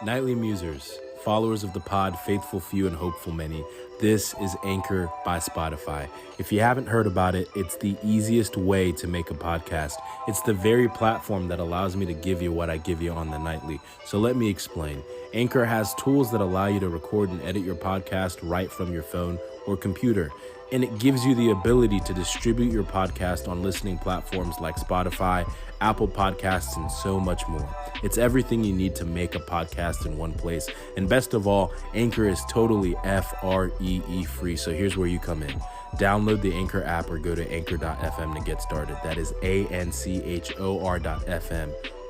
Nightly Musers, followers of the pod, faithful few and hopeful many, this is Anchor by Spotify. If you haven't heard about it, it's the easiest way to make a podcast. It's the very platform that allows me to give you what I give you on the nightly. So let me explain. Anchor has tools that allow you to record and edit your podcast right from your phone or computer. And it gives you the ability to distribute your podcast on listening platforms like Spotify, Apple Podcasts, and so much more. It's everything you need to make a podcast in one place. And best of all, Anchor is totally FREE free. So here's where you come in. Download the Anchor app or go to anchor.fm to get started. That is ANCHOR.fm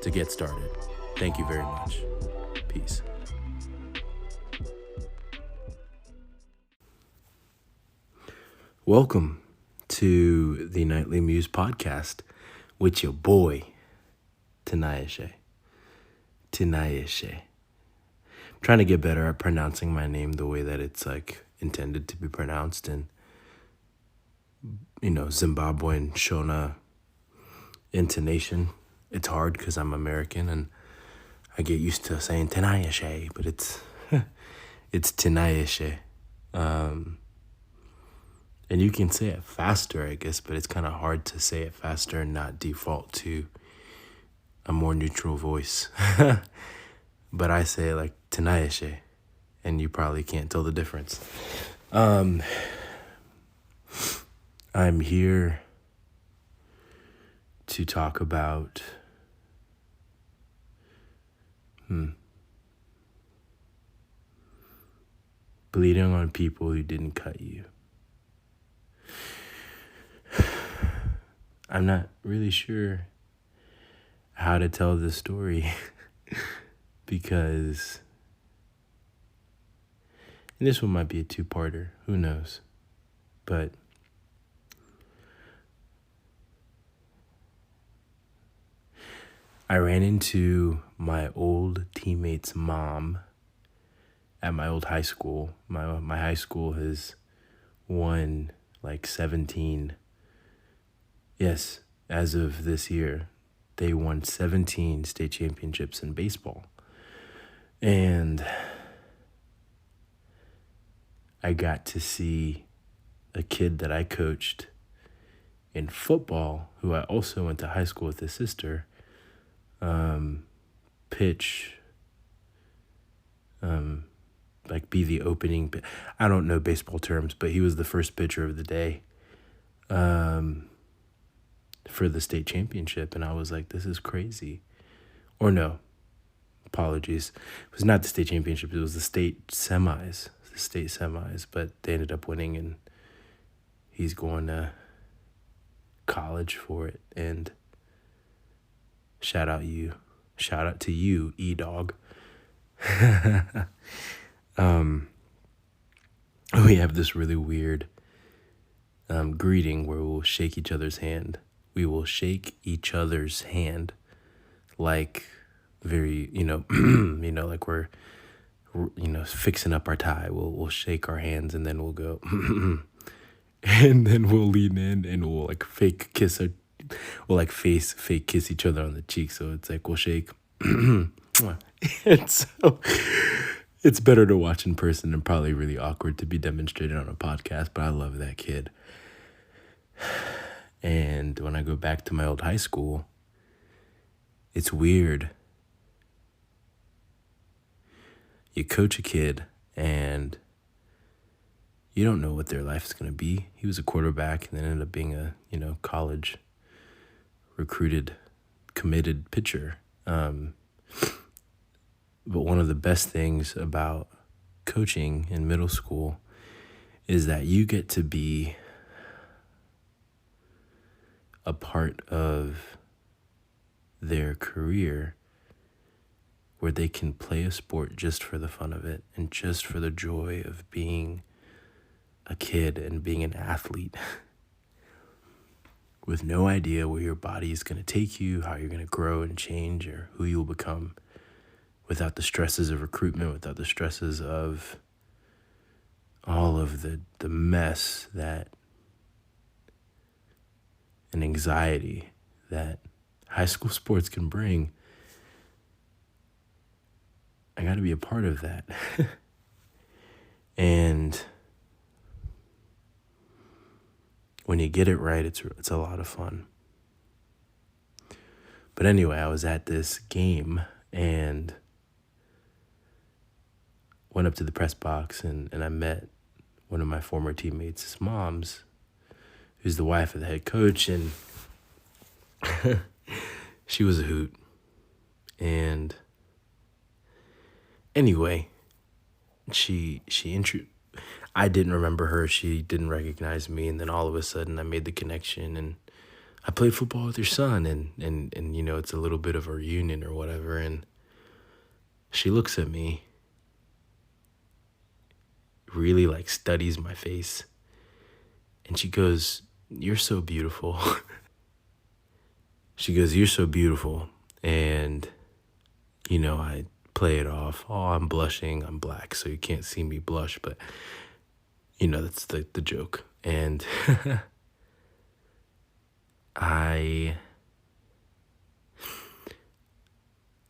to get started. Thank you very much. Peace. Welcome to the Nightly Muse podcast with your boy, Tinayeshe. Tinayeshe. I'm trying to get better at pronouncing my name the way that it's like intended to be pronounced in, Zimbabwean Shona intonation. It's hard because I'm American and I get used to saying Tinayeshe, but it's Tinayeshe. And you can say it faster, I guess, but it's kind of hard to say it faster and not default to a more neutral voice. But I say it like Tinayeshe, and you probably can't tell the difference. I'm here to talk about bleeding on people who didn't cut you. I'm not really sure how to tell this story because, and this one might be a two-parter, who knows, but I ran into my old teammate's mom at my old high school. My high school has won like 17. Yes, as of this year, they won 17 state championships in baseball. And I got to see a kid that I coached in football, who I also went to high school with his sister, pitch, be the opening. I don't know baseball terms, but he was the first pitcher of the day. For the state championship, and I was like, this is crazy. Or no, apologies. It was not the state championship, it was the state semis. But they ended up winning, and he's going to college for it. And shout out to you, E-Dog. We have this really weird greeting where we'll shake each other's hand. We will shake each other's hand like very, like we're, fixing up our tie. We'll shake our hands and then we'll go, and then we'll lean in and we'll like fake kiss fake kiss each other on the cheek. So it's like we'll shake. And so it's better to watch in person and probably really awkward to be demonstrated on a podcast, but I love that kid. And when I go back to my old high school, it's weird. You coach a kid and you don't know what their life is going to be. He was a quarterback and then ended up being a, college recruited, committed pitcher. But one of the best things about coaching in middle school is that you get to be a part of their career where they can play a sport just for the fun of it and just for the joy of being a kid and being an athlete with no idea where your body is going to take you, how you're going to grow and change, or who you'll become, without the stresses of recruitment, without the stresses of all of the mess that and anxiety that high school sports can bring. I got to be a part of that. And when you get it right, it's a lot of fun. But anyway, I was at this game and went up to the press box and I met one of my former teammates' moms, who's the wife of the head coach, and she was a hoot. And anyway, I didn't remember her, she didn't recognize me, and then all of a sudden I made the connection and I played football with your son, and you know, it's a little bit of a reunion or whatever, and she looks at me, really like studies my face, and she goes, "You're so beautiful." She goes, "You're so beautiful." And, you know, I play it off. "Oh, I'm blushing. I'm black, so you can't see me blush." But, you know, that's the joke. And I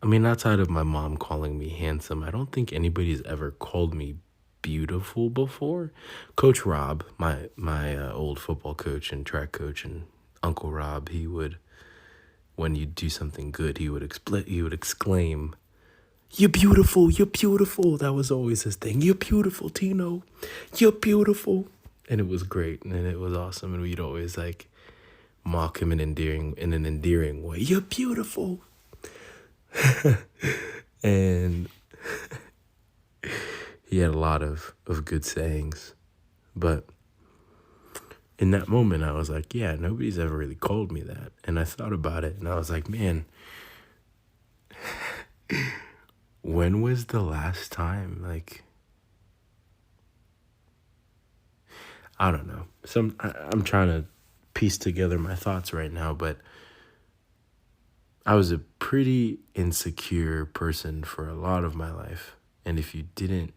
mean, outside of my mom calling me handsome, I don't think anybody's ever called me beautiful before. Coach Rob, my old football coach and track coach, and Uncle Rob, he would, when you do something good, he would exclaim, "You're beautiful, you're beautiful." That was always his thing. "You're beautiful, Tino. You're beautiful." And it was great, and it was awesome, and we'd always like mock him in an endearing way. "You're beautiful." And he had a lot of good sayings. But in that moment, I was like, yeah, nobody's ever really called me that. And I thought about it, and I was like, man, when was the last time, like, I don't know. I'm trying to piece together my thoughts right now, but I was a pretty insecure person for a lot of my life. And if you didn't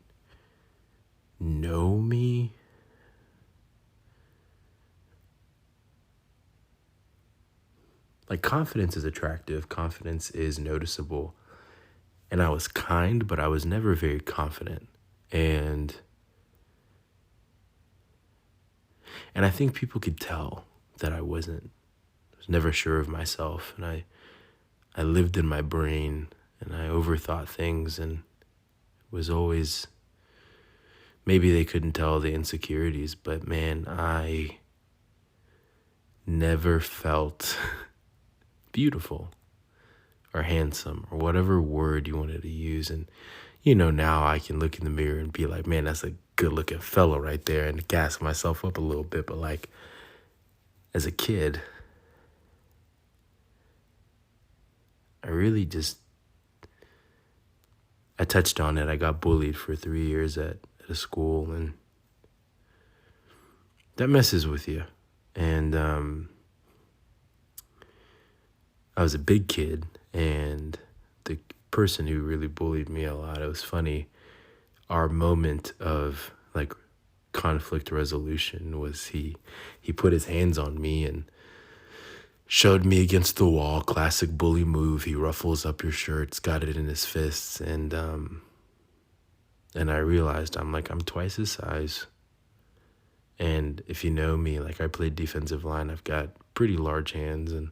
know me, like, confidence is attractive, confidence is noticeable. And I was kind, but I was never very confident. And I think people could tell that I wasn't. I was never sure of myself, and I lived in my brain, and I overthought things, and was always, maybe they couldn't tell the insecurities, but man, I never felt beautiful or handsome or whatever word you wanted to use. And, you know, now I can look in the mirror and be like, man, that's a good looking fellow right there, and gas myself up a little bit. But like, as a kid, I touched on it. I got bullied for 3 years at a school, and that messes with you. And I was a big kid, and the person who really bullied me a lot, it was funny, our moment of like conflict resolution was he put his hands on me and showed me against the wall. Classic bully move. He ruffles up your shirts, got it in his fists, and I realized I'm twice his size. And if you know me, like, I played defensive line, I've got pretty large hands, and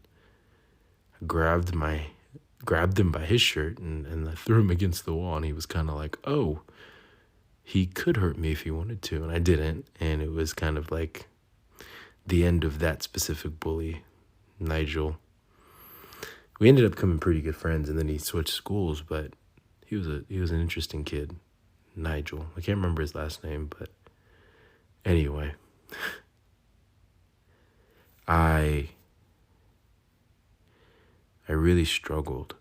I grabbed him by his shirt and I threw him against the wall, and he was kind of like, oh, he could hurt me if he wanted to, and I didn't. And it was kind of like the end of that specific bully, Nigel. We ended up becoming pretty good friends, and then he switched schools, but he was an interesting kid, Nigel. I can't remember his last name, but anyway, I really struggled.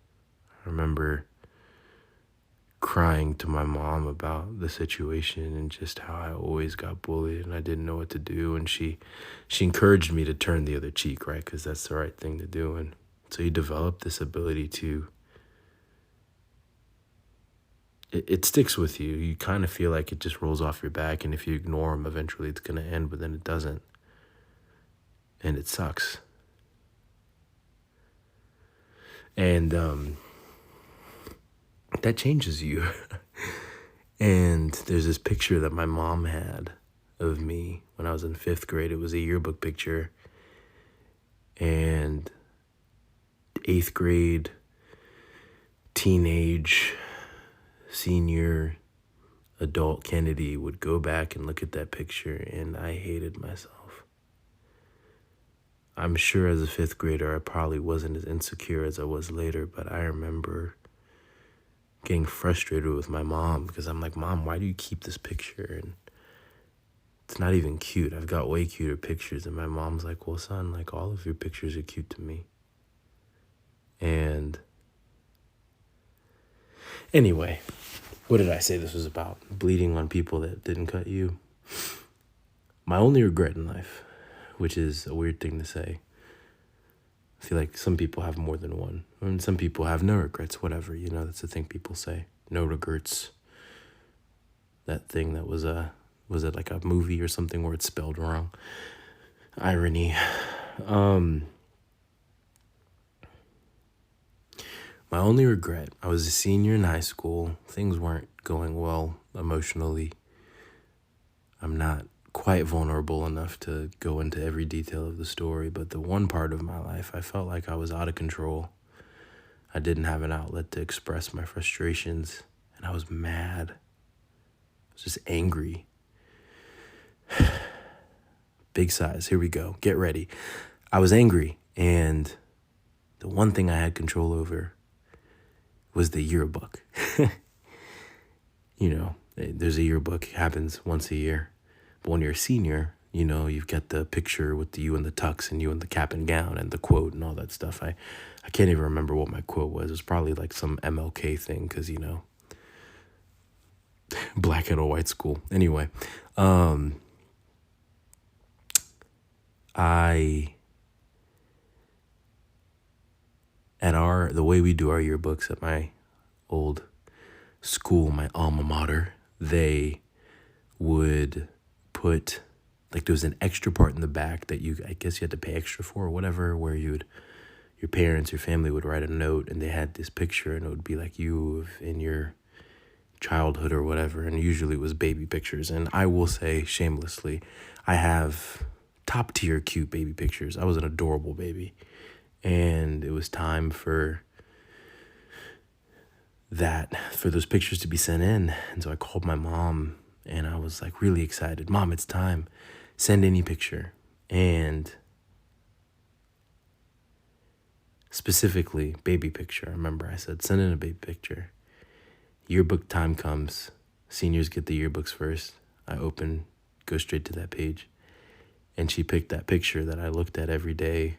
I remember crying to my mom about the situation and just how I always got bullied and I didn't know what to do. And she encouraged me to turn the other cheek, right? Because that's the right thing to do. And so you develop this ability to, it sticks with you. You kind of feel like it just rolls off your back. And if you ignore them, eventually it's going to end, but then it doesn't. And it sucks. And that changes you. And there's this picture that my mom had of me when I was in 5th grade. It was a yearbook picture. And 8th grade, teenage, senior, adult Kennedy would go back and look at that picture, and I hated myself. I'm sure as a 5th grader, I probably wasn't as insecure as I was later, but I remember getting frustrated with my mom because I'm like, Mom, why do you keep this picture? And it's not even cute. I've got way cuter pictures. And my mom's like, well, son, like all of your pictures are cute to me. And anyway, what did I say this was about? Bleeding on people that didn't cut you. My only regret in life, which is a weird thing to say. I feel like some people have more than one. And some people have no regrets, whatever. You know, that's the thing people say. No regrets. That thing that was it like a movie or something where it's spelled wrong? Irony. My only regret, I was a senior in high school. Things weren't going well emotionally. I'm not quite vulnerable enough to go into every detail of the story, but the one part of my life, I felt like I was out of control. I didn't have an outlet to express my frustrations, and I was mad. I was just angry. Big size, here we go, get ready. I was angry, and the one thing I had control over was the yearbook. You know, there's a yearbook, it happens once a year. But when you're a senior, you know, you've got the picture with you in the tux and you in the cap and gown and the quote and all that stuff. I can't even remember what my quote was. It was probably like some MLK thing because, you know, black at a white school. Anyway, the way we do our yearbooks at my old school, my alma mater, they would put, like, there was an extra part in the back that I guess you had to pay extra for or whatever, where your parents, your family would write a note, and they had this picture, and it would be like you in your childhood or whatever, and usually it was baby pictures. And I will say shamelessly, I have top tier cute baby pictures. I was an adorable baby, and it was time for those pictures to be sent in. And so I called my mom, and I was like really excited. Mom, it's time. Send any picture. And specifically, baby picture. I remember I said, send in a baby picture. Yearbook time comes. Seniors get the yearbooks first. I go straight to that page. And she picked that picture that I looked at every day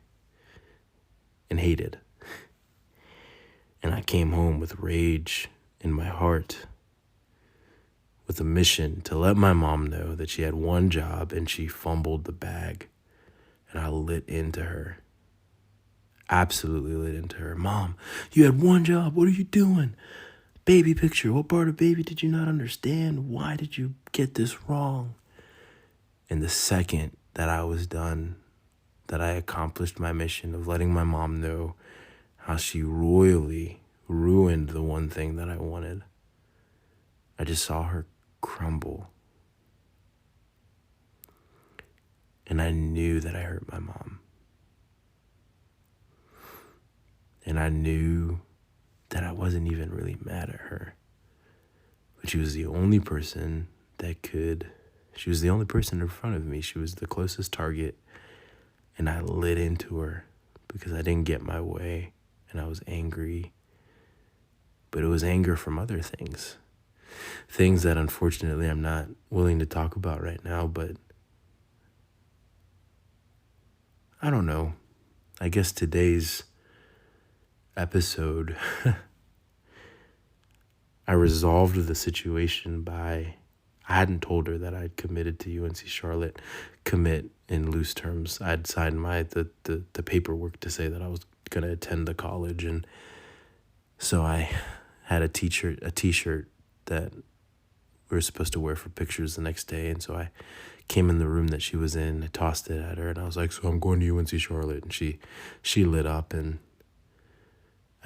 and hated. And I came home with rage in my heart, with a mission to let my mom know that she had one job and she fumbled the bag. And I lit into her. Absolutely lit into her. Mom, you had one job. What are you doing? Baby picture. What part of baby did you not understand? Why did you get this wrong? And the second that I was done, that I accomplished my mission of letting my mom know how she royally ruined the one thing that I wanted, I just saw her crumble. And I knew that I hurt my mom. And I knew that I wasn't even really mad at her. But she was the only person she was the only person in front of me. She was the closest target. And I lit into her because I didn't get my way. And I was angry. But it was anger from other things. Things that unfortunately I'm not willing to talk about right now, but I don't know. I guess today's episode, I resolved the situation by, I hadn't told her that I'd committed to UNC Charlotte. Commit in loose terms. I'd signed the paperwork to say that I was going to attend the college. And so I had a t-shirt that we were supposed to wear for pictures the next day. And so I came in the room that she was in, I tossed it at her, and I was like, so I'm going to UNC Charlotte. And she lit up, and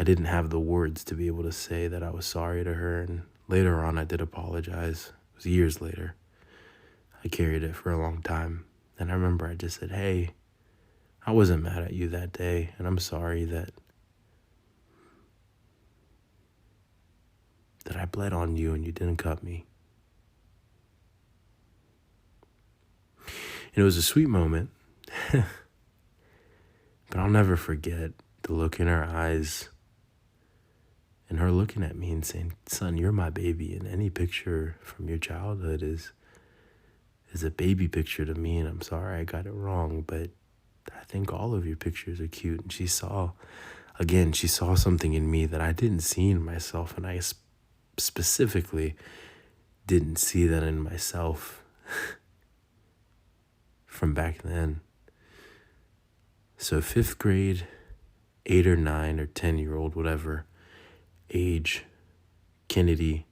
I didn't have the words to be able to say that I was sorry to her. And later on, I did apologize. It was years later. I carried it for a long time. And I remember I just said, hey, I wasn't mad at you that day. And I'm sorry that I bled on you and you didn't cut me. And it was a sweet moment. But I'll never forget the look in her eyes and her looking at me and saying, son, you're my baby. And any picture from your childhood is a baby picture to me. And I'm sorry I got it wrong, but I think all of your pictures are cute. And she saw something in me that I didn't see in myself. And I specifically didn't see that in myself from back then. So 5th grade, 8 or 9 or 10-year-old, whatever age, Kennedy,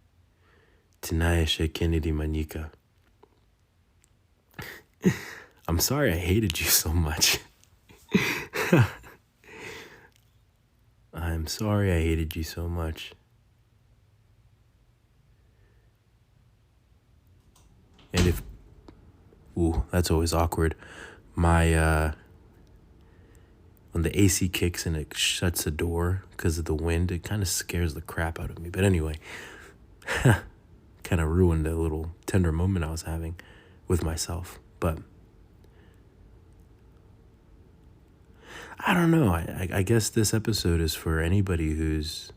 Tinayeshe Kennedy Manika. I'm sorry I hated you so much. I'm sorry I hated you so much. And that's always awkward. When the AC kicks and it shuts the door because of the wind, it kind of scares the crap out of me. But anyway, kind of ruined a little tender moment I was having with myself. But I don't know. I guess this episode is for anybody who's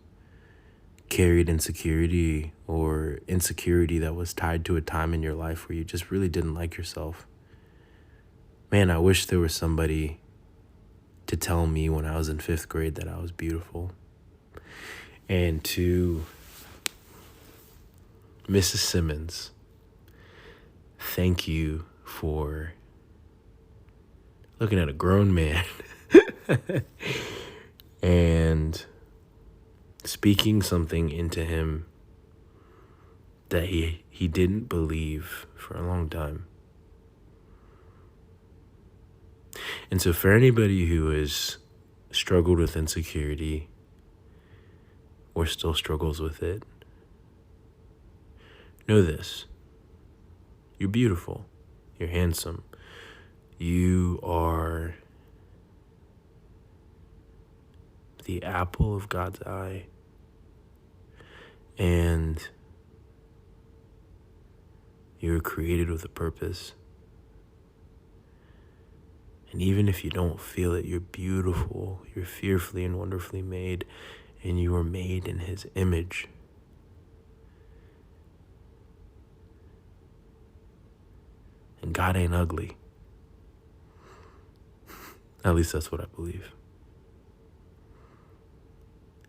carried insecurity or insecurity that was tied to a time in your life where you just really didn't like yourself. Man, I wish there was somebody to tell me when I was in 5th grade that I was beautiful. And to Mrs. Simmons, thank you for looking at a grown man and speaking something into him that he didn't believe for a long time. And so for anybody who has struggled with insecurity or still struggles with it, know this. You're beautiful. You're handsome. You are the apple of God's eye. And you were created with a purpose. And even if you don't feel it, you're beautiful. You're fearfully and wonderfully made. And you were made in His image. And God ain't ugly. At least that's what I believe.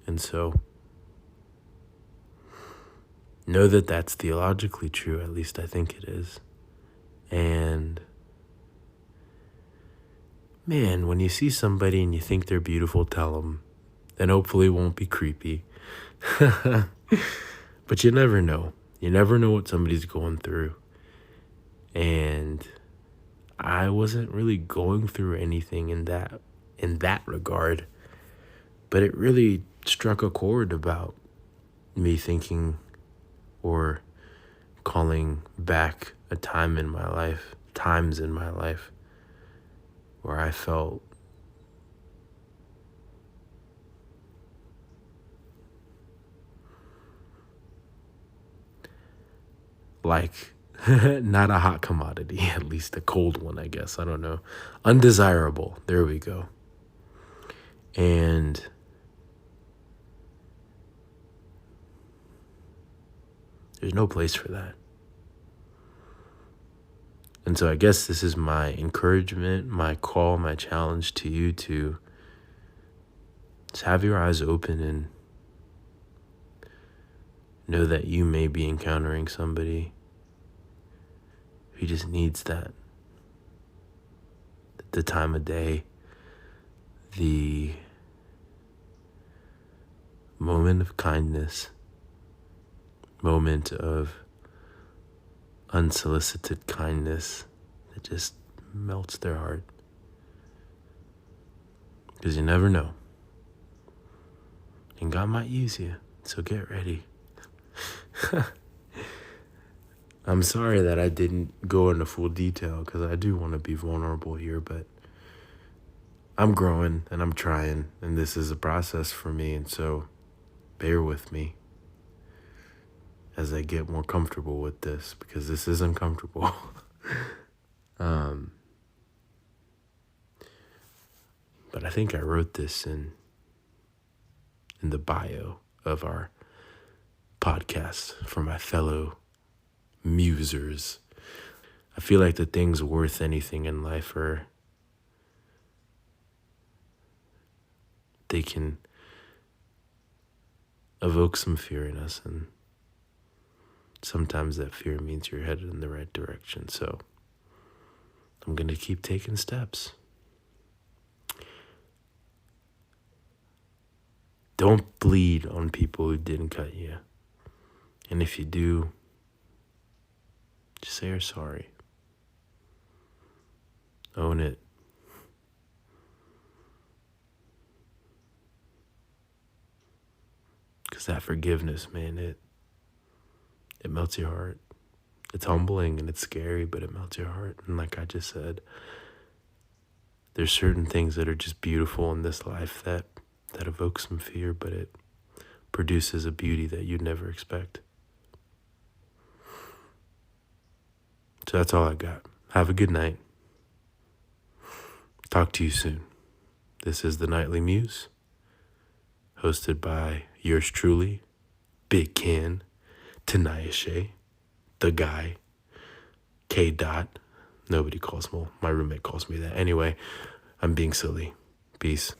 And so, know that that's theologically true. At least I think it is. And man, when you see somebody and you think they're beautiful, tell them. And hopefully it won't be creepy. But you never know. You never know what somebody's going through. And I wasn't really going through anything in that regard. But it really struck a chord about me thinking or calling back times in my life where I felt like not a hot commodity, at least a cold one, I guess. I don't know. Undesirable. There we go. And there's no place for that. And so I guess this is my encouragement, my call, my challenge to you to just have your eyes open and know that you may be encountering somebody who just needs that. The time of day, the moment of kindness, moment of unsolicited kindness that just melts their heart. Because you never know. and God might use you, so get ready. I'm sorry that I didn't go into full detail because I do want to be vulnerable here, but I'm growing and I'm trying, and this is a process for me, and so bear with me as I get more comfortable with this, because this is uncomfortable. But I think I wrote this in the bio of our podcast for my fellow musers. I feel like the things worth anything in life they can evoke some fear in us, and sometimes that fear means you're headed in the right direction. So I'm going to keep taking steps. Don't bleed on people who didn't cut you. And if you do, just say you're sorry. Own it. Because that forgiveness, man, it melts your heart. It's humbling and it's scary, but it melts your heart. And like I just said, there's certain things that are just beautiful in this life that evoke some fear, but it produces a beauty that you'd never expect. So that's all I got. Have a good night. Talk to you soon. This is the Nightly Muse, hosted by yours truly, Big Ken, Tinayeshe, the guy, K. Dot. Nobody calls me. My roommate calls me that. Anyway, I'm being silly. Peace.